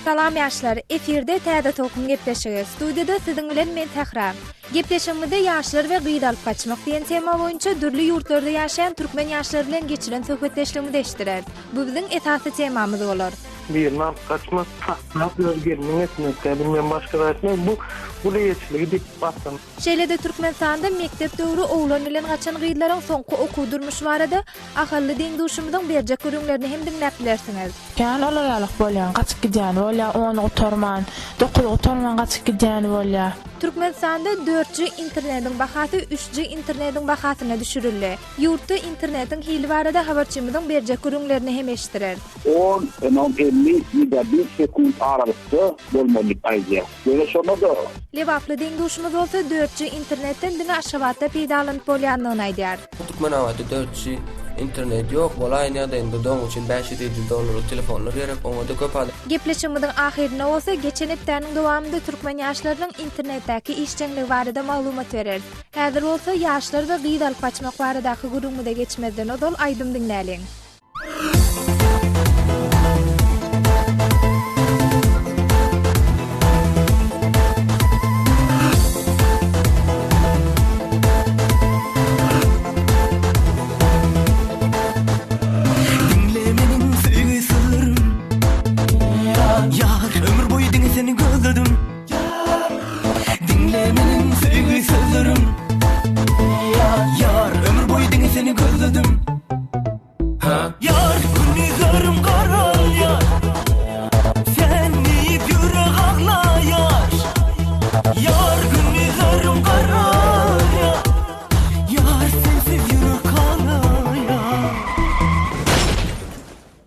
Salam ýaşlar, efirde Täze Tokum gepleşigi. Studiýada siziň bilen men Tahra. Gepleşigimizde ýaşlar we gyýda alyp gaçmak diýen tema boýunça dürli ýurtlarda ýaşaýan türkmen ýaşlary bilen geçiren söhbetleşigimizi eşdirer. Bu biziň esasy temamyz bolar. Bir nam kaçmak, nasıl özgermenin etmekte, bilmem başka etmek, bu leýetçiligi dip bassam. Şeýlede Türkmenistanda mekdep döwrü oglan bilen gaçan gyýdlaryň soňky okuw durmuş barada ahylly deňduşumyzyň berjek görüňlerini hem dinläp bilersiňiz. Kan olaýarlyk bolýan, gaçyp gidýän bolýar, onu oturman, 9 oturman gaçyp gidýän bolýar. Türkmenistanda 4G internetiň bahasy 3G internetiň bahasyna düşürildi. Ýurtda internetiň hili barada habarçymyzyň berjek görüňlerini hem eşdirer. 10-50 megabit sekund aralykda bolmaly aýdýar. Böyle şonu da Lewaply deňduşumyz bolsa 4G internetden diňe aşawatda peýdalanyp bolýanlygyny aýdýar. Türkmenawatda 4G internet yok, bolaýna da indi doň üçin $500 telefonlar gerek, oňa da köp adam. Gepleşigimiziň ahyrynda bolsa geçen hepdeniň dowamında türkmen ýaşlarynyň internetdäki işçiňligi barada maglumat berer. Häzir bolsa ýaşlar we gyýda alyp gaçmak baradaky gurulmada geçmezden odol aýdym dinläliň.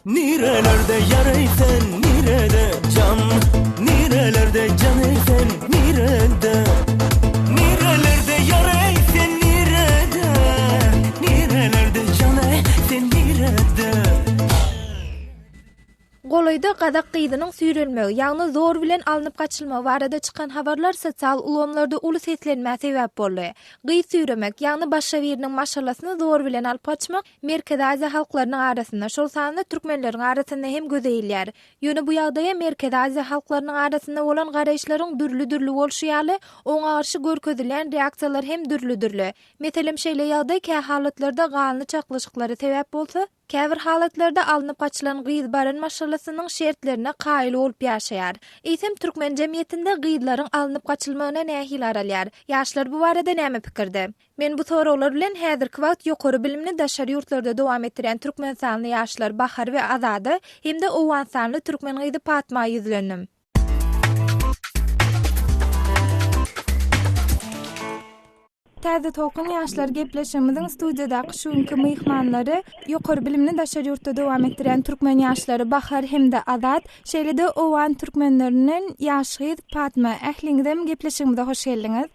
Nerelerde yaraysen, nerede can? Nerelerde canaysen, nerede? Nerelerde yaraysen, nerede? Nerelerde canaysen, nerede? Golayda gadak gyýdynyň süýrelmegi, ýagny zor bilen alınıp gaçylma barada çykan habarlar sosial ulamlarda uly seslenmäge sebäp boldy. Gyý süýremek, ýagny başga biriniň maşalasyny zor bilen alyp gaçmak Merkez Aziýa halklarynyň arasynda, şol sanda türkmenleriň arasynda hem gözeýilýär. Ýöne bu ýagdaýa Merkez Aziýa halklarynyň arasynda bolan garaýşlaryň dürli bolşy ýaly oňa garşy görkezdilen reaksiýalar hem dürli. Meselem şeýle ýagdaý kä halatlarda ganyny çaklaşyklary sebäp bolsa, käbir halatlarda alınıp gaçylan gyýdy baran maşalasynyň şertlerine qaýyl bolup ýaşaýar. Eýsem türkmen jemgyýetinde gyýdylaryň alınıp gaçylmagyna nähili aralýar. Ýaşlar bu barada näme pikirde? Men bu soralar bilen häzirki wagt ýokary bilimli daşary ýurtlarda dowam etdirän türkmen sanly ýaşlar Bahar we Azady hemde owan sanly türkmen gyýdy Fatma ýüzlendim. Täze Tokum ýaşlar gepleşigimiziň studiýadaky şuňky myhmanlary ýokary bilimli daşary ýurtda dowam etdirän türkmen ýaşlary Bahar hemde Azat, şeýlede owan türkmenlerinden ýaşy Fatma ähliňizem gepleşigimizde hoş geldiňiz.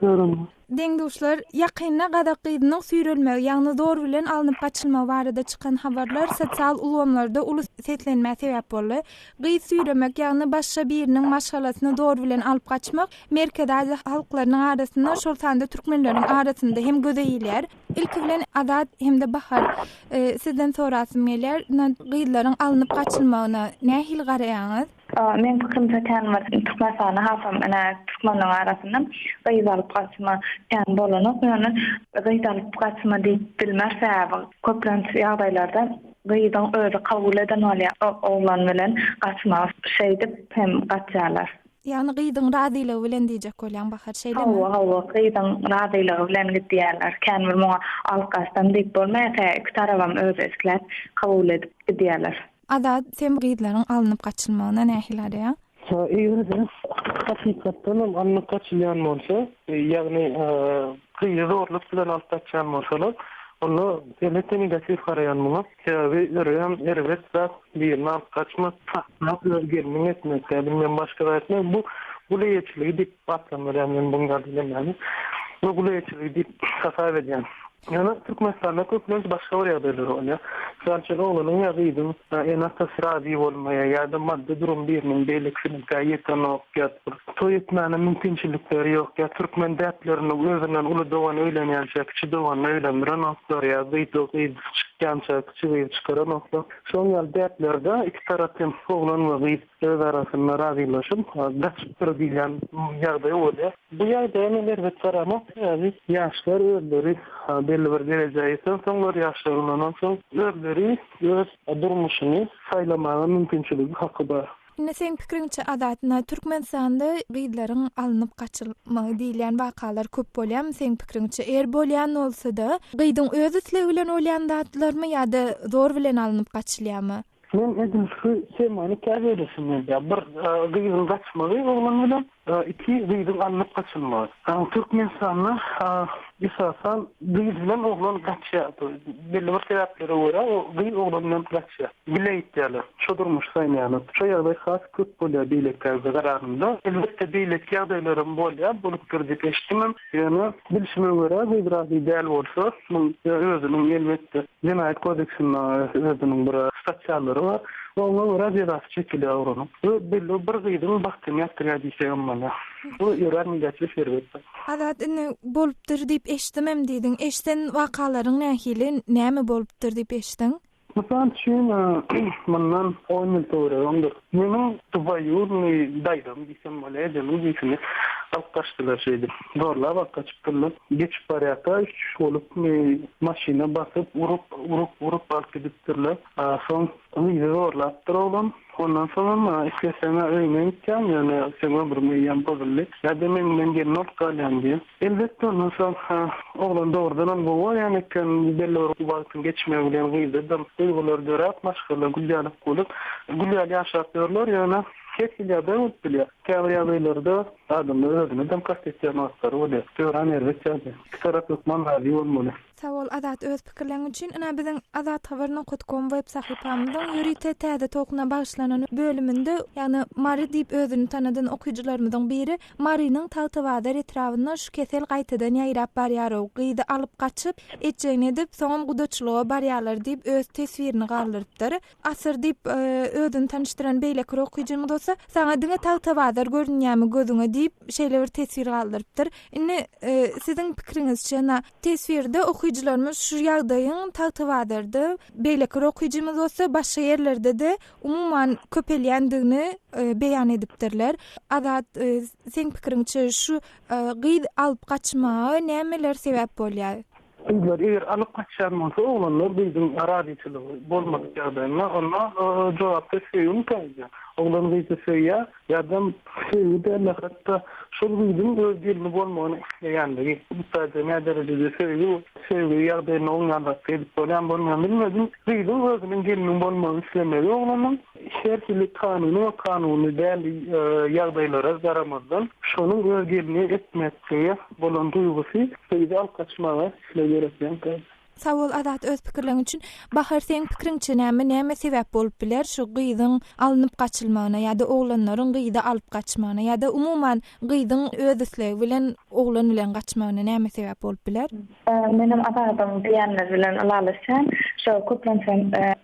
Görüm. Deňduşlar, ýakynda gadak gyýdynyň süýrelmegi, ýagny zor bilen alınıp gaçylma barada çykan habarlar sosial ulamlarda uly seslenmäge sebäp boldy. Gyý süýremek, ýagny başga biriniň maşgalasyny zor bilen alyp gaçmak Merkez Aziýa halklarynyň arasynda, şol sanda türkmenleriň arasynda hem gözeýilýär. Ilki bilen Azat hemde Bahar, sizden sorasym gelýär, gyýdylaryň alınıp gaçylmagyna nähili garaýaňyz? Men pikrimde tanymaz Türkmen sany hafam ana Türkmenler arasynda gyýda alyp gaçma ýan bolanyp, ýani gyýda alyp gaçma diýip bilmezsäb. Köplenç ýagdaýlarda gyýdyň özi kabul eden bolýar, oglan bilen gaçma şeýdip hem gaçýarlar. Ýani gyýdyň razyligi bilen diýjek bolýan Bahar şeýlemi? Hawa, gyýdyň razyligi bilen gidýärler. Känmir muňa alyp gaçsam diýip bolmaýsa, iki tarabam öz esler kabul edip gidýärler. Azat, sen gyýdylaryň alınıp gaçylmagyna nähili arýar? Eýerden hakykatdan alınıp gaçylýan bolsa, ýagny gyýdy zorluk bilen alyp gaçýan bolsalar, onu devlet negatif garaýan muňa, sebäbi görýän erbet zat bir nam gaçmak, nasıl özgermenin etmekde, bilmem başga etmek, bu leýetçiligi dip bassam, men bunga dilemem. Bu leýetçiligi dip tasawwur edýän. Yani Türkmenistan'da köplenç başga bir ýagdaýlar bolýar. Şol oğlanın ýagydyň enasta siradi bolmaýa ýa-da maddi durum birinin beýlekçilik gaýetini okýatdyr. Toý etmäne mümkinçilikleri ýok. ýa türkmen däplerini özünden uly dogan öýlenýär, kiçi dogan öýlendiren oklar ýa beýdok çıkýança kiçi çıkaran oklar. Şol ýaly däplerde iki tarapdan oğlan we öz arasynda razylaşyp gaçyp durýan ýagdaý bolýar. Bu ýagdaýa elbet garamak, ýaşlar özleri belli bir derejeye soňlar ýaşlarynyň soň özleri öz durmuşyny saýlamagy mümkinçiligi haky bar. Ine sen pikiriňçe adatyna Türkmenistanda gyýdlaryň alınıp gaçylmagy diýilen wakalar köp bolýar. Sen pikiriňçe eger bolýan bolsa-da gyýdyň öz isleги bilen bolýan datlarmy ýa-da zor bilen alınıp gaçylýarmy? Men edilşi semany käbelesim ýa bir gyýdyň gaçmagy oglan bilen iki gyýdyň alınıp gaçylmagy. Türkmenistanda esasan gyýdy bilen oglan gaçýar. Belli bir sebäplere görä o gyýdy oglan bilen gaçýar. Bileýitler. Şo durmuş saýnýany. Şo ýagdaý has köp bolýar beýlekde gararynda. Elbetde beýlek ýagdaýlarym bolýar. Bolup girdik eşitmem. Ýani bilişime görä gyýdrak ideal bolsa, özüniň elbetde Jinayet kodeksinde özüniň bir statýalary var. Oňa görä cezasy çekilýär onuň. Belli bir gyýdyň bagtyny ýatyrar diýsem mana. Bu ýören geçmiş elbetde. Adat ine bolupdyr diýip eşitmem diýdiň. Eşiten wakalaryň nähili näme bolupdyr diýip eşitiň? Mesela çünkü bundan 10 yıl sonra benim tubayurni daydam diysem böyle canım diysin alkaştılar şeydi. Doğrular bak kaçıptırlar. Geçip parayata olup maşina basıp vurup balk ediptirler. Son zorlattır oğlum. Ondan sonra iskesene öymen gitken yani sana bir meyyem bozuldu. Ya demin ben gelin ot kalyan diye. Elbette ondan sonra oğlan doğrudan bu var yani belli olarak vaktin geçmeye bilen gıydı. Duygular dörap maşkala gülyalık kolup gülyalı yaşatıyorlar yani. Kesiliyada mutluya. Kavriyadaylarda adamlar özüne dem kastetyen asları oluyor. Tören ervet yazdı. Taraf yokman radi olmalı. Sağ ol Adat öz pikirleň üçin. Ina biziň adathabaryna.com web sahypamyzyň ýürite täze tokuna bagşlanan bölüminde ýani Mari diýip özüni tanadan okuýjylarymyzyň biri Marinyň Tawtawada retrawyndan şu kesel gaýtadan ýaýrap barýar, gyýdy alyp gaçyp etjegini edip soňam gudaçlyga barýarlar diýip öz teswirini galdyrypdyr. Asyr diýip özüni tanıştyran beýle okuýjymy bolsa, saňa diňe Tawtawada görünýärmi gözüňe diýip şeýle bir teswir galdyrypdyr. Indi siziň pikiriňizçe teswirde okuyucularımız şu ýagdaýyň Tawtawadardy beýleki okuyjymyz bolsa başga ýerlerde de umuman köpelýändigini beýan edipdirler. Adat sen pikiriňçe şu gyýdy alyp gaçmagy nämeler sebäp bolýar? Eger alyp gaçýan bolsa oglanlar biziň aradyçylygy bolmak ýagdaýynda ona jogap berýän käýdi. Oglan gyýdy söýýär, ýa-da söýýär hatda şol gyýdyň öz dilini bolmagyny isleýändigi. Bu taýda derejede söýýär ýagdaýyny oňanda edip bolýan bilmedim. Gyýdyň özüniň dilini bolmagyny islemeli oglanyň şerhlik kanuny däl ýagdaýlara garamazdan şonuň öz dilini etmekle bolan duýgusy söýdi alkaçmaga isleýärken. Sağ ol Adat öz pikirleň üçin. Bahar sen pikiriňçe näme sebäp bolup biler şu gyýdyň alınıp gaçylmagyna ýa-da oglanlaryň gyýdy alyp gaçmagyna ýa-da umuman gyýdyň öz islegi bilen oglan bilen gaçmagyna näme sebäp bolup biler? Menim adadym diýenler bilen alalysam, şu köplençe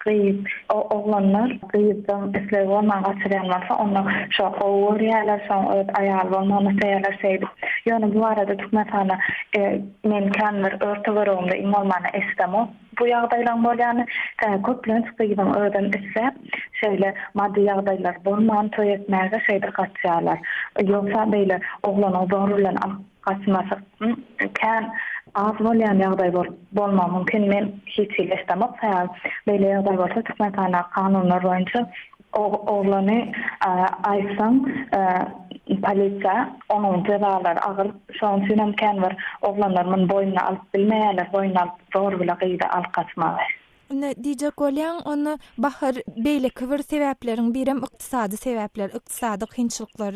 gyýyp oglanlar gyýdyň islegi bolmagy gaçyrýanlar, onda şu owur ýalar, şu aýal bolmagy seýerler seýdi. Ýöne bu arada Türkmenistana men kanlar örtü baragynda imamana estamo. Bu ýagdaýlar bolýany köplenç gyýdyň öýden isse şeýle maddi ýagdaýlar bolman toý etmäge şeýdir gaçýarlar. Ýoksa beýle oglanyň zor bilen gaçmasy kan az bolýan ýagdaý bolmagy mümkin. Men hiç istemap. Beýle ýagdaý bolsa Türkmenistana kanunlar boýunça oglany aýsan polisiýa onuň cezalary agyr şoň üçin hem kan bar oglanlaryň boýuna alyp bilmeýärler, boýuna zor bilen gyýdy alyp gaçmagy. Ne diýjek bolýan, onu bahar beýleki bir sebäpleriň biri ykdysady sebäpler, ykdysady kynçylyklar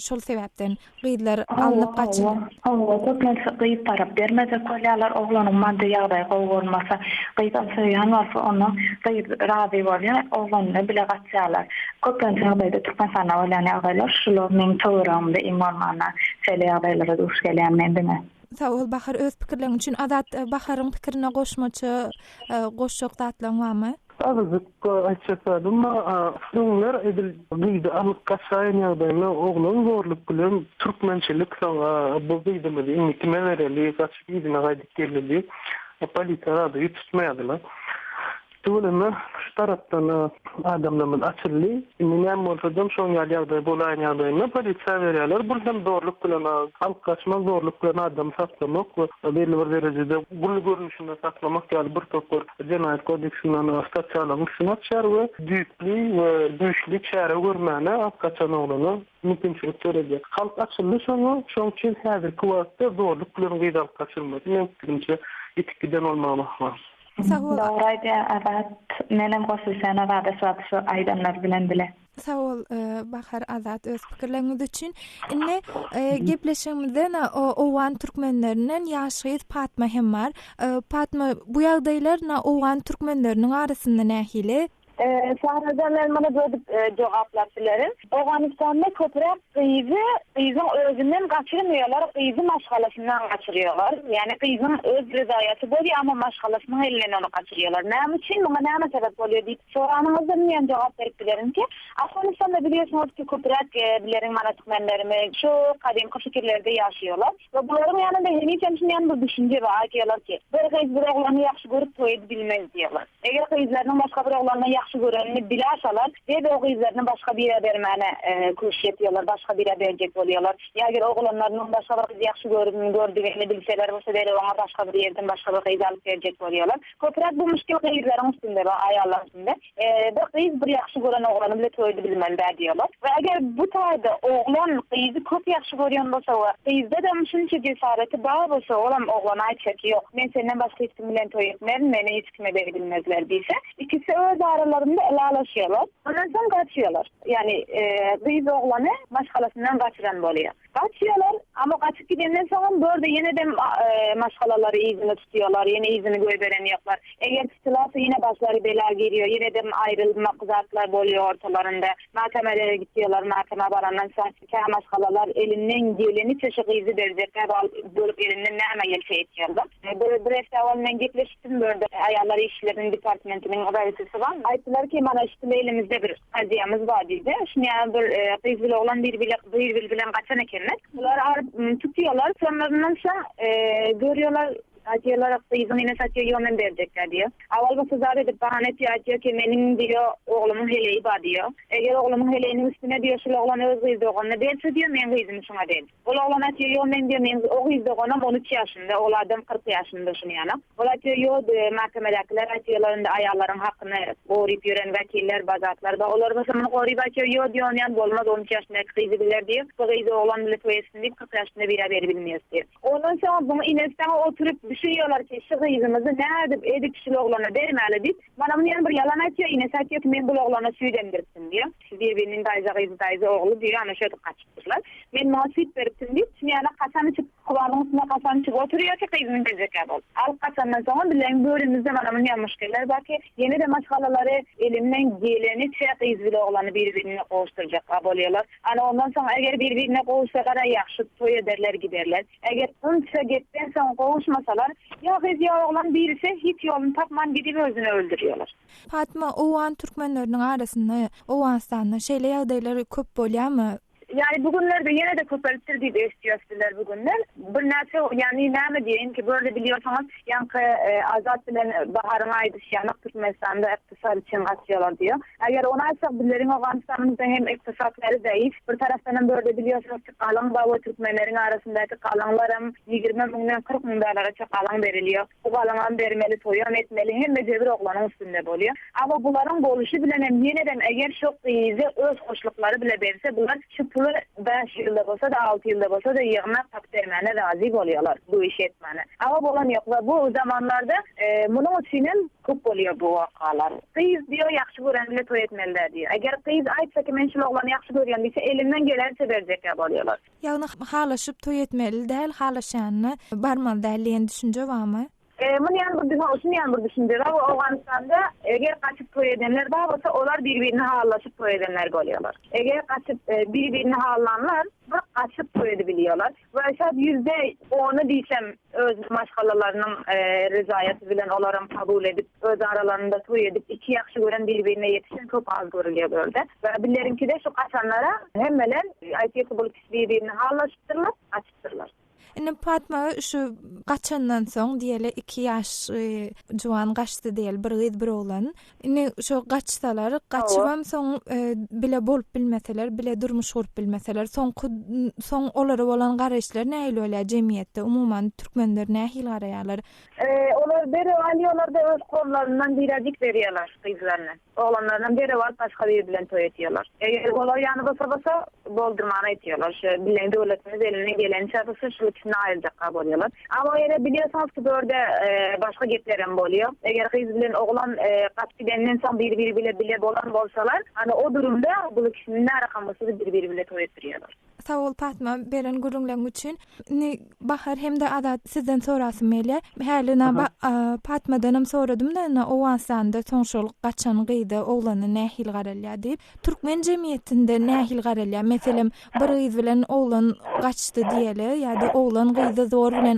şol sebäpden gyýdylar alınıp gaçylýar. Köplenç gyýyp tarap bermezek bolýarlar, oglanyň maddi ýagdaýy gowgurmasa, gyýdan söýýän bolsa onu gyýyp razy bolýar, oglanyny bile gaçýarlar. Köplenç ýagdaýda Türkmenistana bolýan ýagdaýlar şular men töweramda imamana şeýle ýagdaýlara duş gelýän men Sağ ol Bahar, öz pikirlerin üçin Azat Bahar'ın pikirine goşşok zatlaryň barmy? Azıcık açıkladım ama bunlar edil gıydı alıp kaçayın ýagdaýynda oğlan zorluk bilen Türkmençilik sana bu gıydymyzy iňitme bereli kaçyp ýygyna gaýdyp geldi. Polisiýa da tutmaýadylar. Tuğlama şu taraftan adamlarımız açıldı. Minem olsadım şoň ýagdaýda bolaýan ýagdaýynda polisiýa berýärler. Buradan zorluk bilen halk kaçmak, zorluk bilen adam saklamak we belli bir derejede gul görünüşinde saklamak ýaly bir topur Jenaýat kodeksinden statýalaryň şunatçar we düýpli we güýçli çäre görmäne kaçan oglany mümkinçilik töreýär. Halk açyldy şoň üçin häzirki wagtda zorluk bilen gıýdalyp kaçylmak mümkinçe etikiden olmamak. Doğraydı, evet. Menem goşulsan arada şu aýdanlar bilen bile. Sağ ol Bahar, Azat, öz pikirleriniz üçin. Inne gepleşigimizde owan türkmenlerinden ýaşy Fatma hem bar. Fatma, bu ýagdaýlar owan türkmenleriniň arasynda nähili? Sahradan ben bana böyle cevaplar bilerim. Afganistan'da köprek kıyızın özünden kaçırmıyorlar, kıyızın maşgalasından kaçırıyorlar. Yani kıyızın öz rızayeti böyle ama maşgalasının elinden onu kaçırıyorlar. Ne için? Buna ne sebep oluyor deyip soranımızdan niye cevap verip bilerim ki Afganistan'da biliyorsunuz ki köprek bilerin manatükmenlerimi şu kadim fikirlerde yaşıyorlar. Ve bunların yanında yeni temsilin yanında düşünce var diyorlar ki böyle kıyız bir oğlanı yaxşı görüp toyup bilmez diyorlar. Eğer kıyızlarının başka bir oğlanı yaxşı görenini bilasalar ve o kıyızlarını başka bir yere vermene kuş yetiyorlar, başka bir yere verecek oluyorlar. Ya eğer oğlanlarının başka bir kıyız yaxşı gördüğünü bilseler olsa değil ona başka bir yerden başka bir kıyız alıp verecek oluyorlar. Köprek bu müşkil kıyızların üstünde ve ayarlar üstünde. Bir kıyız bir yaxşı gören oğlanı bile toydu bilmeliler diyorlar. Ve eğer bu tarzda oğlan kıyızı köp yaxşı görüyor olsa kıyızda da müşkil cesareti bağ olsa oğlan ayçak yok. Ben senden başka hiç kimden toy etmerim, beni hiç kime verebilmezler deyse. İkisi öz aralarında elalaşıyorlar. Ondan sonra kaçıyorlar. Yani kıyız oğlanı maşgalasından kaçıran oluyor. Kaçıyorlar ama kaçıp gidenden sonra böyle yine de maşgalaları izini tutuyorlar. Yine izini göbereniyorlar. Eğer tutularsa yine başları bela giriyor. Yine de ayrılma kızartlar oluyor ortalarında. Mahkemelere gidiyorlar. Mahkeme barandan sonra maşgalalar elinden geleni çeşit izi verecekler. Bölüp elinden ne ama yelse etiyorlar. Böyle bir eftavalından gitleştim böyle ayarları işlerin departmentinin odaysısı var. Aytılar ki bana işte elimizde bir aziyamız var dedi. Şimdi yani bir kıyızlı olan bir bilen kaçan ekenler. Bunlar tutuyorlar. Sonlarından sonra görüyorlar. Acıyalar kıyızın yine satıyor yomen verecekler diyor. Aval basızlar edip bahane diyor ki benim diyor oğlumun heleği var diyor. Eğer oğlumun heleğinin üstüne diyor şu oğlan öz kıyız doğanına değilse diyor men kıyızım şuna değil. O oğlan atıyor yomen diyor men o kıyız doğanım 13 yaşında o adam 40 yaşında şunu yana. O atıyor yok mahkemedekiler atıyorlar da ayarların hakkını koruyup yören vekiller bazatlar da onlar mesela koruyup atıyor yok diyor yani olmaz 13 yaşında kıyızı bilir diyor. Bu kıyızı oğlan bile toyasın deyip 40 yaşında bir haber bilmiyor diyor. Ondan sonra bunu inesten oturup düşünüyorlar ki şu kıyızımızı ne edip kişili oğlana vermeli deyip bana bunu yani bir yalan atıyor yine satıyor ki ben bu oğlana süydendirsin diyor. Birbirinin dayıza oğlu diyor ama şöyle kaçmışlar. Ben muhasip veriptim deyip şimdi yani kaçanı çıkıp kulağının üstüne kaçanı çıkıp oturuyor ki kıyızını verecekler oldu. Alıp kaçandan sonra bilen bölümümüzde bana bunu yanmışlar. Belki yeni de maşgalaları elimden geleni kıyız bile oğlanı birbirine koğuşturacak oluyorlar. Yani ondan sonra eğer birbirine koğuşsalar yaxşı toy ederler giderler. Eğer onca gitten sonra koğuşmasalar ya kız ya oğlan birisi hiç yolunu tapman gidip özünü öldürüyorlar. Fatma, owan türkmenlerinin arasında Owanstan'da şeýle ýagdaýlary köp bolýarmy? Yani bugünlerde yine de kooperatif diye istiyorlar bugünler. Bu nasıl yani ne diyeyim ki böyle biliyorsanız yankı Azat bilen Bahar'ın aydışı yanak Türkmenistan'da iktisat için kaçıyorlar diyor. Eğer ona alsak bilerin Afganistan'da hem iktisatları zayıf. Bir taraftan böyle biliyorsunuz ki kalan bağlı Türkmenlerin arasındaki kalanlarım 20 binden 40 bin dolara kalan veriliyor. Bu kalan vermeli, toyun etmeli hem de cebir oğlanın üstünde oluyor. Ama bunların boluşu bilen yeniden eğer çok iyice öz hoşlukları bile verse bunlar şu 5 yılda olsa da 6 yılda olsa da yığına takdirmene razı oluyorlar bu iş etmene. Ama bu olan yok. Bu zamanlarda bunun için çok oluyor bu vakalar. Kıyız diyor yaxşı görenle toy etmeliler diyor. Eğer kıyız aytsa ki menşil oğlanı yaxşı görüyen deyse elinden gelerse verecekler oluyorlar. Yani halaşıp toy etmeli değil, halaşanını barmalı değil diyen düşünce var mı? Mun ýa-ni bir hoşun ýa-ni bir düşünýär. Awganystanda eger gaçyp toý edenler bar bolsa, olar bir-birini hallaşyp toý edenler bolýarlar. Eger gaçyp bir-birini hallanlar, bir gaçyp toý edip bilýärler. We şad %10'u diýsem öz maşgalalarynyň rezaýaty bilen olaram kabul edip öz aralarynda toý edip iki ýaxşy gören bir-birine ýetişen çok az görülýär. We bileriňki de şu gaçanlara hemmelen aýtyp bolup bir-birini hallaşypdyrlar, açypdyrlar. Ine Fatma şu gaçandan soň diýeli 2 ýaş juwan gaçdy diýel bir gyz bir oglan. Ine şu gaçsalar, gaçybam soň bile bolup bilmeseler, bile durmuş gurup bilmeseler, soň olara bolan garaşlar nähili bolýar jemgyýetde, umumyň türkmenler nähili garaýarlar? Olar beri alýarlar öz kollaryndan birajik berýärler gyzlaryna. Oglanlardan beri alyp başga bir bilen toý etýärler. Eger olar ýany basa boldurmany etýärler. Şu bilen döwletimiz eline gelen çapysy şu ayrıca bolýarlar. Ama ýere bilýärsiňiz ki, börde başga gepler hem bolýar. Eger gyz bilen oglan gaçgidenden soň bir-biri bile bolan bolsalar, hani o durumda bu ikisinin arakamasy bir-biri bile toý etdirýärler. Sağ ol Fatma, beren gurulňlaryň üçin. Bahar hem de adat sizden sorasym gelýär. Härlina Fatmadan hem soradym da, o wansanda soňşul gaçan gyýdy oglany nähil garalýar diýip, türkmen jemgyýetinde nähil garalýar. Meselem, bir gyz bilen oglan gaçdy diýeli, ýa-da oglan gyzy zor bilen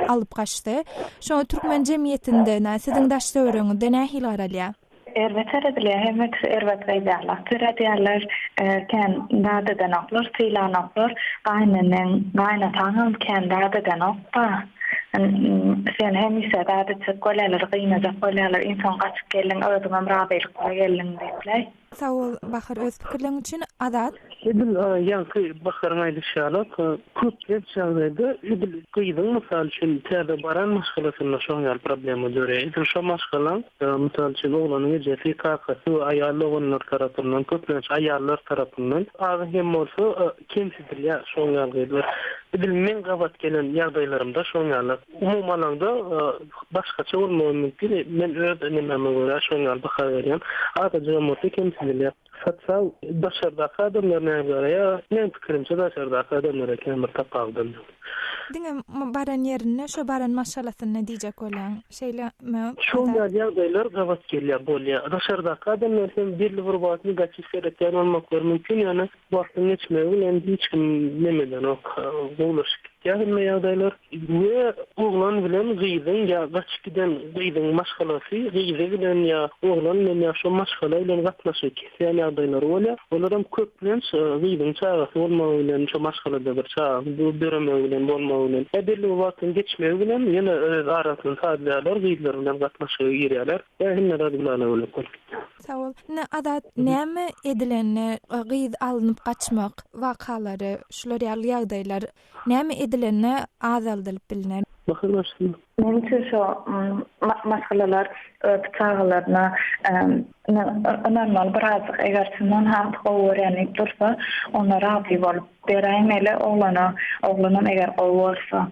alyp gaçdy. Şo türkmen jemgyýetinde siziň daşdöwrüňizde nähil garalýar? Erveteredilýär, hemmek erveteredýärler. Türedýärler ken dadadan oklar, sylan oklar, gaýna taňam ken dadadan okpa. Sen hemise dadadan goleler, gynaja goleler, insan gaçyp gelin, özüňem rabeýlik gelin diýipler. Sağ ol Bahar, öz pikirleň üçin adat. Edil ýa-ni Bahar'ın aýdykşalyk köp ýerlerde edil gyýdyň mysal üçin täze baran maşgalasyna şoňal problema görýär. Edil şo maşgalan mysal üçin oglanyň ejesi kakasy aýal oglanyň tarapyndan köplenç aýallar tarapyndan az hem bolsa kemsidirler şoňal gyýdylar. Edil men gabat gelen ýagdaýlarymda şoňal umumanda başgaça bolmagy mümkin. Men öz nememe görä şoňal bahar berýän. Adaja moty kemsidirler. Hatta daşardaki adamlarına göre ne fikrimce daşardaki adamlara kemer tapaldım. Diňe baran ýerine şo baran maşalasyny diýjek bolan şeýle şo ýagdaýlar gabat gelýär bolýar. Daşardaki adamlar hem birli bir wagtny gaçyp gerekýän bolmaklary mümkin, ýani wagtyň geçmegi bilen hiç kim nemeden ok boluş ýa-da ýagdaýlar we oglan bilen gyzyň ýa gaçyp giden gyzyň maşgalasy gyzy bilen ýa oglan bilen ýa şo maşgala bilen gatnaşyk ýa ýagdaýlar bolýar. Olaram köplenç gyzyň çagasy bolmagy bilen şo maşgalada bir çag bermegi bilen bolmagy bilen birli wagtyň geçmegi bilen ýene arasyny sadýarlar gyzlar bilen gatnaşyk ýerler. Hemleri bilen öyle bolýar. Sağ ol. Adat näme edilenni gyz alınıp gaçmak wakalary, şular ýagdaýlar näme edilenni azaldyryp bilinär? Bakın Menimçe şu maşgalalar çağlarına normal birazcık eger şundan hem öğrenip dursa ona rapi bolup beremeli oğlanın eger olursa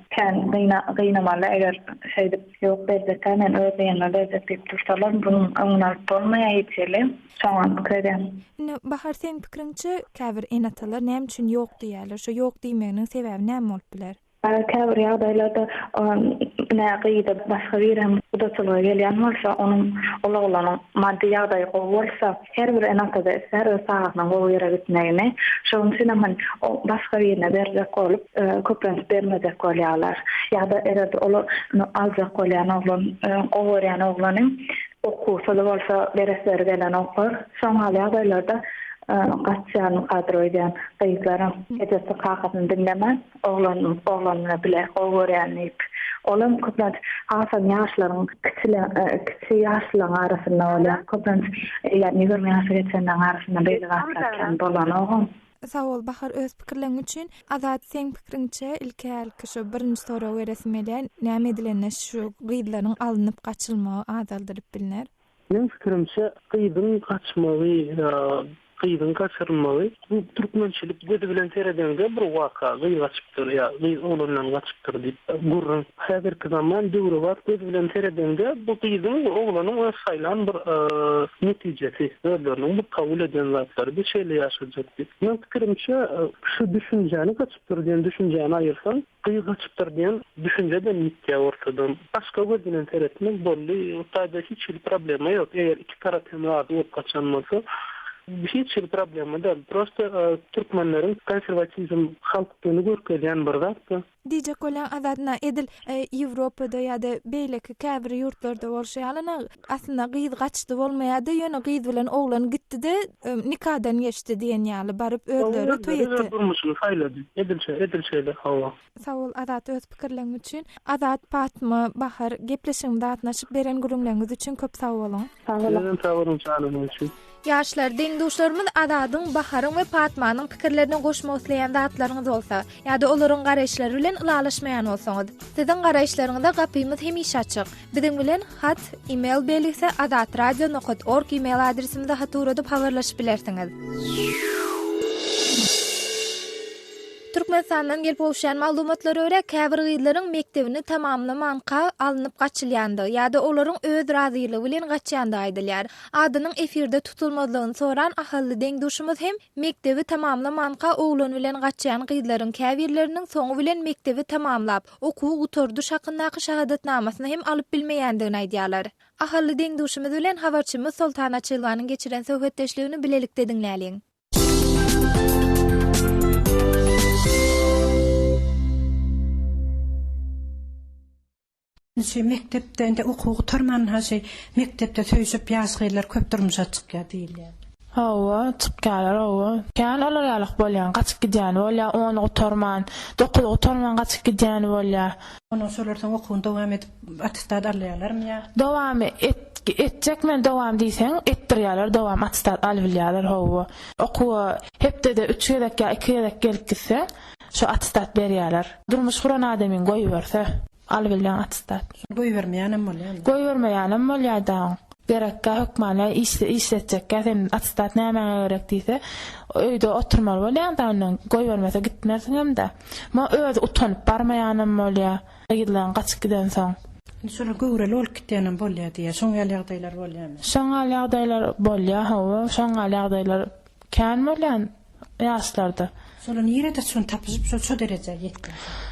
gynamaly eger şeyde yok bezekten öýdýän bezek diýip dursalar bunun öňüne bolmaýa ýeteli. Şoňa pikirem. Bahar sen pikiriňçe käbir enatalar näme üçin ýok diýerler? Şo ýok diýmeginiň sebebi näme bolup biler? Käbir ýagdaýlarda nägide başga bir hem udatylar gelýän bolsa, onuň olanyň maddi ýagdaýy bolsa, her bir enatada her saatna goýra gitmegini, şoň üçin hem başga birine berjek bolup, köplenç bermejek bolýarlar. Ýa-da erede olar aljak bolýan oglan, goýran oglanyň okusy bolsa, beresler gelen okar. Şoň ýagdaýlarda gaçýan kadroýdan gyzlara ejesi kakasyny dinlemän, oglanyna bile goýranyp olam köplenç hasan ýaşlaryň kiçi ýaşlaryň arasynda bolýar. Köplenç ýa-ni 20 ýaşa geçenden arasynda beýle gatnaşan bolan ogam. Sağ ol Bahar, öz pikirleň üçin. Azat sen pikiriňçe ilki şu birinji soraw beresim elýär. Näme edilenne şu gyzlaryň alınıp gaçylmagy azaldyryp bilinär? Men fikirimçe gyzyň gaçmagy Gyzyň kaçırmagy bu türkmençilik gözi bilen seredende bir waka gyz açypdyr ya gyz oğlandan kaçypdyr diýip gurrun. Häzirki zaman döwre bar gözi bilen seredende bu gyzyň oğlanyň saýlan bir netijesi. Öýlerini bu kabul eden zatlary bir şeýle ýaşajak diýip. Men pikirimçe şu düşünjeni kaçypdyr diýen düşünjeni aýyrsan gyz açypdyr diýen düşünjeden ýitýär ortadan. Başga gözi bilen seretmek bolly, taýda hiç bir problema ýok. Eger iki tarap hem rahat bolup kaçanmasa hiç bir problema değil. Prosta Türkmenlerin konservatizm halkını görkezýän bir zatdy. Diýjek bolan azadna edil Ýewropada ýa-da beýleki käbir ýurtlarda bolşýarlar aslında gyz gaçdy bolmaýardy, ýöne gyz bilen oglan gitdi-de nikahdan geçdi diýen ýaly baryp özleri toý etdi. Durmuşyny haýlady. Edilşeýle hawa. Sag ol Azat öz pikirleриň üçin. Azat, Fatma, Bahar gepleşigimde atnaşyp beren gurulmagyňyz üçin köp sag bolun. Sag olun canım üçin. Ýaşlar, deňdoşlarymyz Azadyň, Baharyň we Fatmanyň pikirlerini goşmak isleýän zatlaryňyz bolsa, ýa-da olaryň garaşlary bilen ulalaşmaýan bolsaňyz, siziň garaşlaryňyza gapymyz hemişe açyk. Biziň bilen hat, e-mail belgisi azatradio.org e-mail adresimizde hat uradyp habarlaşyp bilersiňiz. Türkmenistandan gelip bolşan maglumatlary görä käbir gyzlaryň mektebini tamamlamanka alınıp gaçylýandy ýa-da olaryň öz razylygy bilen gaçýandy aýdylýar. Adynyň efirde tutulmadygyny soran ahally deňdoşumyz hem mektebi tamamlamanka oglan bilen gaçýan gyzlaryň käbirleriniň soňu bilen mektebi tamamlap okuw guturdy şakyndaky şahadatnamasyny hem alyp bilmeýändigini aýdýarlar. Ahally deňdoşumyz bilen habarçymyz Sultana Çylwanyň geçiren söhbetdeşligini bilelikde dinläliň. Mektepde okuw turman haşy mektepde söýüşip ýaşgylar köp durmuşa çykýar diýilýär. Hawa çykýarlar hawa. Kän olaryk bolýan gaçyp gidýän bolýar, onu oturman, 9 oturman gaçyp gidýän bolýar. Onu solarsan okuwny dowam edip attestat alýarlarmy ýa? Dowam etjekmen dowam diýseň, etdirýärler, dowam attestat alýarlar hawa. Okuw hepde 3 ýerek ýa 2 ýerek gelip gitse, şu attestat berýärler. Durmuş guran adamyň goýup berse albilýän attestat. Goýbermeýänem bolýar. Goýbermeýänem bolýar. Gerekkä hökmana işletjekkä sen attestat näme gerek diýse, öýde oturmaly bolýan da onuň goýbermese gitmersiň hemde. Ma öz utanyp barmaýanym bolýar. Ýylan gaçyp giden soň. Şol göwrel ol gitýänem bolýar diýär. Şoňa ýagdaýlar bolýarmy? Şoňa ýagdaýlar bolýar, hawa, şoňa ýagdaýlar kän bolýan ýaşlarda. Şolun ýerinde şon tapyşyp şo derejä ýetdi.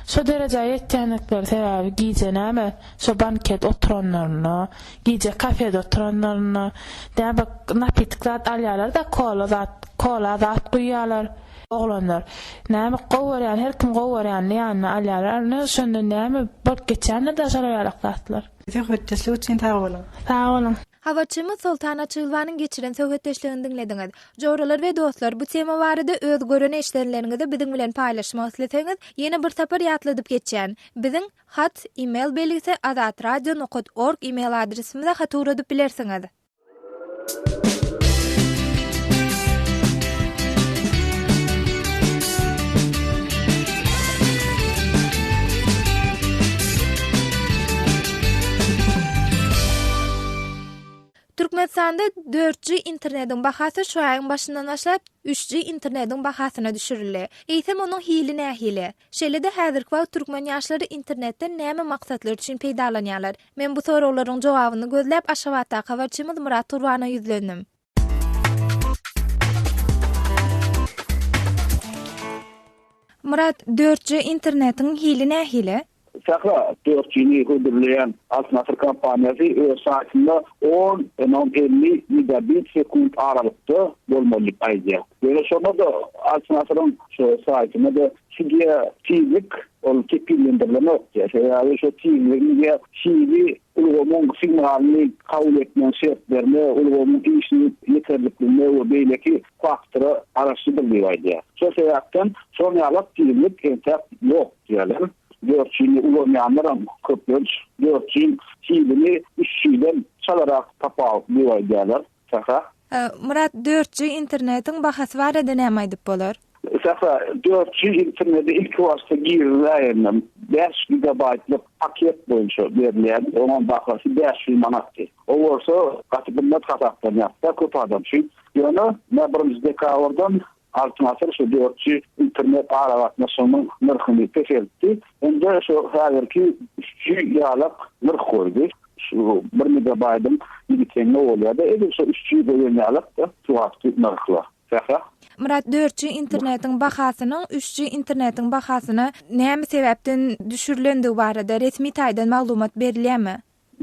Şo derejä ýetýänlikler sebäbi giýje näme? Şo banket oturanlaryny, giýje kafede oturanlaryny, däme napitklar alýarlar da kola zat guýýarlar. Oglanlar näme gowurýan, her kim gowurýan ýanyna alýarlar, şonda näme bolup geçýänler da şolaýarlar. Söhbetdeşlik üçin sag bolun. Sag bolun. Habarçymyz Sultana Çylwanyň geçiren söhbetdeşligini dinlediňiz. Joralar we dostlar, bu tema barada öz görene işlerleriňizi biziň bilen paýlaşmak isleseňiz, ýene bir tapar ýatladyp geçýän. Biziň hat, e-mail belgisi azatradio.org e-mail adresimizde hat uradyp bilersiňiz. Türkmenistanda 4G internetiň bahasy şu aýyň başyndan başlap 3G internetiň bahasyna düşürildi. Eýsem onuň hili nähili. Şeýle-de häzirki wagt türkmen ýaşlary internetde näme maksatlar üçin peýdalanýarlar? Men bu sorawlaryň jogabyny gözläp Aşgabatda habarçymyz Murat Turwana ýüzlendim. Murat, 4G internetiň hili nähili? Sakla 4G'ni hüdürleyen Altın Asır kampaniyası öz saatinde 10-50 megabit sekund aralıkta bolmalık aýdýar. Böyle sonra da Altın Asır'ın şu saatinde de sigiye tiylik ol kepillendirleme okuyar. Yani şu tiylikliğe şiiri ulgamon signalini kabul etmeyen şertlerine, ulgamon işini yeterlikliğine ve beyleki faktörü araştırılıyor aýdýar. Şu sebäpden sonralyk tiylik entek yok diýelim. 4G'ni ulamayanlar köpünç 4G hilini 3G'den çalarak tapap diýerler. Murat, 4G internetiň bahasy barada näme aýdyp bolar? sefer 4G internete ilk vasıta girilýän 5 gigabaytlyk paket boýunça berilen, onun bahasy 500 manaty. O bolsa gatybynat hasapdan ýapda köp adam üçin. Ýöne näbirimiz dekabrdan alternatif şu 4G internet aragatmasynyň narhyny teşekkür. Ende şu häzirki 3G ýalyk narh goýdy. Şu 1 megabaytdan ýetene bolýar da, eger şu 3G ýalyk da tuwatly narhlar. Murat, 4G internetiň bahasynyň 3G internetiň bahasyny näme sebäpden düşürilendigi barada resmi taýdan maglumat berilýärmi?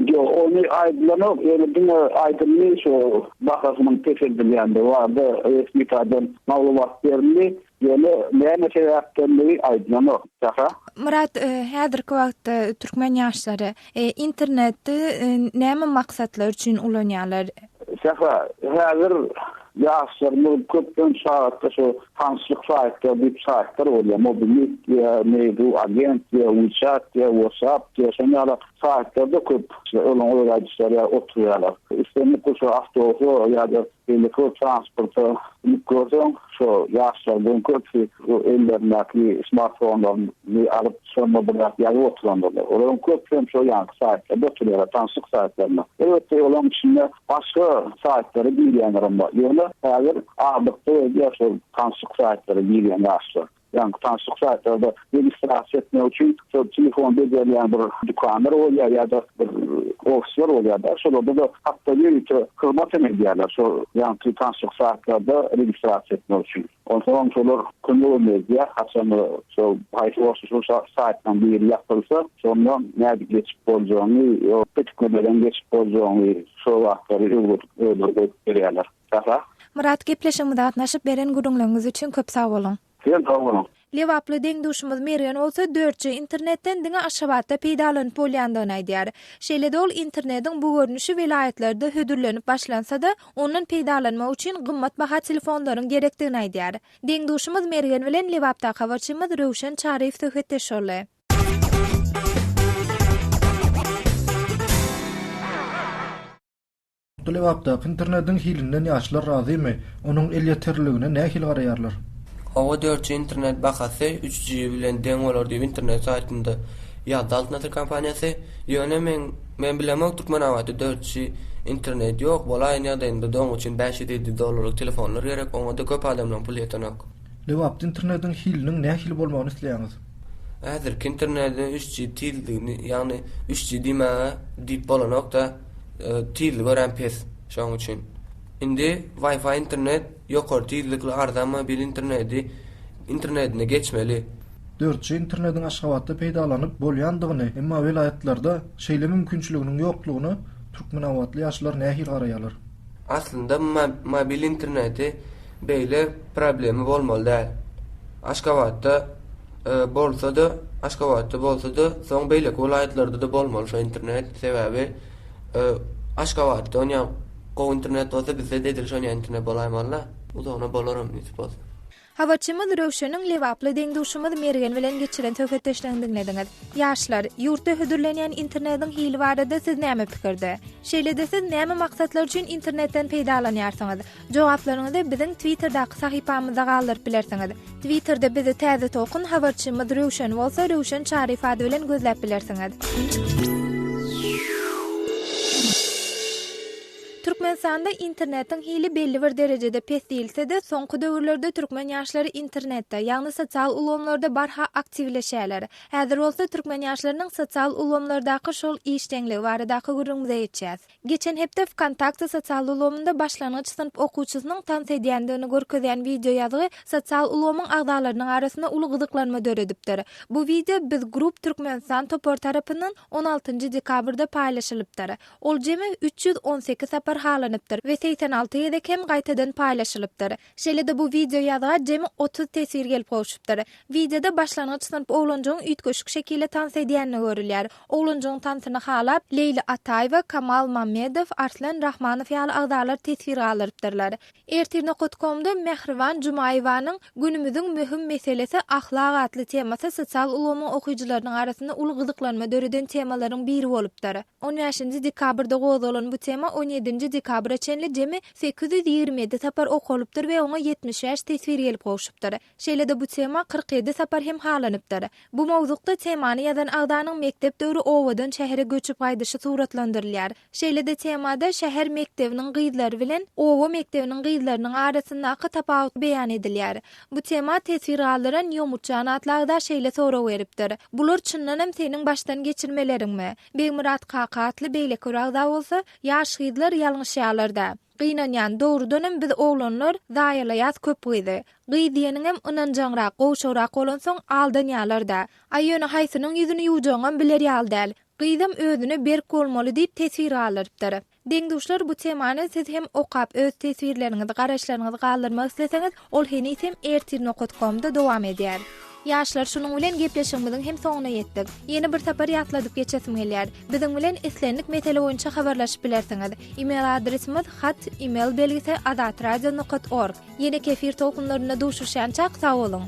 Yo, onu aydınlanıp, öyle aydınlığı şu bakasının teşekkürlüğünde vardı, resmi taýdan maglumat berildi, yani näme sebäpden aydınlanıp. Murat, häzirki wagtda türkmen ýaşlary internetdi näme maksatlar üçin ulanýarlar? Häzir ýaşlarymyz köpden saatda şu tanşlyk saatda bir saatlar bolýar, mobillik medu agent WeChat WhatsApp şonýala saatlarda köp olan oýlaýjylar oturýarlar. Üstünde şu awtobus ýa-da telefon transportu gördüm, şu ýaşlardan köpsi ellerindäki smartfonlaryny alyp şonda bilen ýaly oturanlar. Olan köpem şu ýanky saatlarda oturýarlar, tanşlyk saatlarynda. Evet, olan içinde başga saatleri bilýänlerim bar. Häzir adykda ýaşar tanşlyk saatleri bilýän ýaşlar. Yani tanşlyk saatlarda registrasiýa etmek üçin telefonda gelýän bir dukanlar bolýar ýa-da bir ofisler bolýar da, şolada da hatda ýöne hyzmat edýärler. Şu ýanky tanşlyk saatlarda registrasiýa etmek üçin. Ondan soňra kunlu media haçany şu paýsy şu saatdan biri ýapylsa, şondan näde geçip bolýany, o petkömeden geçip bolýany şu wagtlary öwrüp berýärler. Murat, gepleşigimizde gatnaşyp beren gurulňyňyz üçin köp sag bolun. Sen sag bolun. Lewaply deňduşymyz Mergen bolsa 4G internetden diňe aşabatda peýdalanyp bolýandygyny aýdýar. Şeýle-de ol internetiň bu görnüşi vilayatlerde hödürlenip başlansa-da, onuň peýdalanma üçin gymmat baha telefonlaryň gerekdigini aýdýar. Deňduşymyz Mergen bilen Lewapda habarçymyz Röwşen Çaryp söhbetleşýärler. Lewapda internetiň hilinden ýaşlar razymy? Onuň el ýeterligine nähil garaýarlar? Hawa 4G internet bahasy 3G bilen deň bolar diýip internet saýtynda ýazdy Altınatır kompaniýasy ýöne men bilemok Türkmen awady 4G internet ýok bolaýan ýa-da indi doň üçin $500 telefonlar gerek, oňa da köp adamlar pul ýetenek. Lewapda internetiň hiliniň nähil bolmagyny isleýäňiz? Häzirki internetde 3G tildigini, ýagny 3G diýip bolanok da tildi gören pes şoň üçin. Indi Wi-Fi internet ýokary tildikli ardama bil internetine geçmeli. 4G internetiň aşgabatda peýdalanyp bolýandygyny, emma vilayatlarda şeýle mümkinçiliginiň ýoklugyny türkmen awatly ýaşlar nähil garaýarlar? Aslında mobil interneti beýle problemi bolmaly däl. Aşgabatda bolsa da soň beýle vilayatlarda da bolmaly şu internet sebäbi Aşgabatda oňa go internet bolsa bizde de şoňa internet bolaýmanlar. Bu da ona bolaram diýip bolsa. Habarçymyz Röwşeniň Lewaply deňduşymyz Mergen bilen geçiren söhbetleşlerini dinlediňiz. Ýaşlar, ýurtda hödürlenýän internetiň hili barada siz näme pikirde? Şeýle-de siz näme maksatlar üçin internetden peýdalanýarsyňyz? Jogaplaryňyzy biziň Twitterdaky sahypamyzda galdyryp bilersiňiz. Twitterda bizi täze tokun habarçymyz Röwşen bolsa Röwşen Çaryp ady bilen gözläp bilersiňiz. Türkmenistanda internetiň hili belli bir derejede pes diýilse-de, soňky döwürlerde türkmen ýaşlary internetde, ýagny sosial ulamlarda barha aktivleşýärler. Häzir bolsa türkmen ýaşlarynyň sosial ulamlardaky şol işdeňligi baradaky gurulmagy ýetýär. Geçen hepde Kontakty sosial ulamynda başlangyç sınıp okuwçysynyň tans edýändigini görkezýän video ýazygy sosial ulamyň agdalarynyň arasynda uly gyzyklanma döredipdir. Bu video biz Grup Türkmenistan topor tarapyndan 16 dekabrda paýlaşylypdyr. Ol jemi 318 sapar halanypdyr we 86 ýerde hem gaýtadan paýlaşylypdyr. Şeýle-de bu video ýazyga jemi 30 tesir gelip goşupdyr. Videoda başlangyç sınıp oğlanjyň üýtgeşik şekilde tans edýänini görülýär. Oğlanjyň tansyny halap Leyla Ataýewa, Kamal Mammedow, Arslan Rahmanow ýaly agdalar tesir alypdyrlar. Ertirne.com'da Mehriban Jumaýewanyň günümüziň möhüm meselesi ahlak atly temasy sosial ulamy okuwçylarynyň arasynda uly gyzyklanma döreden temalaryň biri bolupdyr. 13 dekabrda gozalan bu tema 17 dekabrda noyabra çenli jemi 827 sapar okulypdyr we oňa 70 ýaş tesbir gelip goşupdyr. Şeýle-de bu tema 47 sapar hem halanypdyr. Bu mowzukda temany ýazan agdanyň mektep döwrü owadan şähere göçüp gaýdyşy suratlandyrylýar. Şeýle-de temada şäher mektebiniň gyzlary bilen owa mektebiniň gyzlarynyň arasyndaky tapawut beýan edilýär. Bu tema tesbir alaran ýomurçan atlagda şeýle soraw beripdir. Bular çyndan hem seniň başdan geçirmeleriňmi? Beýmurat Kaka atly beýleki uragda bolsa, ýaş gyzlar ýalňyşýarlarda. Gynanýan dogrudan biz oglanlar daýalaýat köp gyzy. Gyz diýeniň hem ynanjaňrak, gowşarak bolan soň aldan ýalarda. Aýyny haýsynyň ýüzüni ýuwjaňam biler ýal däl. Gyzam özüne berk bolmaly diýip tesbir alypdyr. Deňduşlar bu temany siz hem okap öz tesbirleriňizi, garaşlaryňyzy galdyrmak isleseňiz, ol henisem ertir.com-da dowam edýär. Yaşlar şunun bilen gepleşigimiziň hem soňuna ýetdik. Ýeni bir sapar ýatladyp geçesim gelýär. Biziň bilen islendik mesele boýunça habarlaşyp bilersiňiz. E-mail adresimiz hat@email belgisi azatradio.org. Ýene kefir tokunlaryna duşuşançak sag bolun.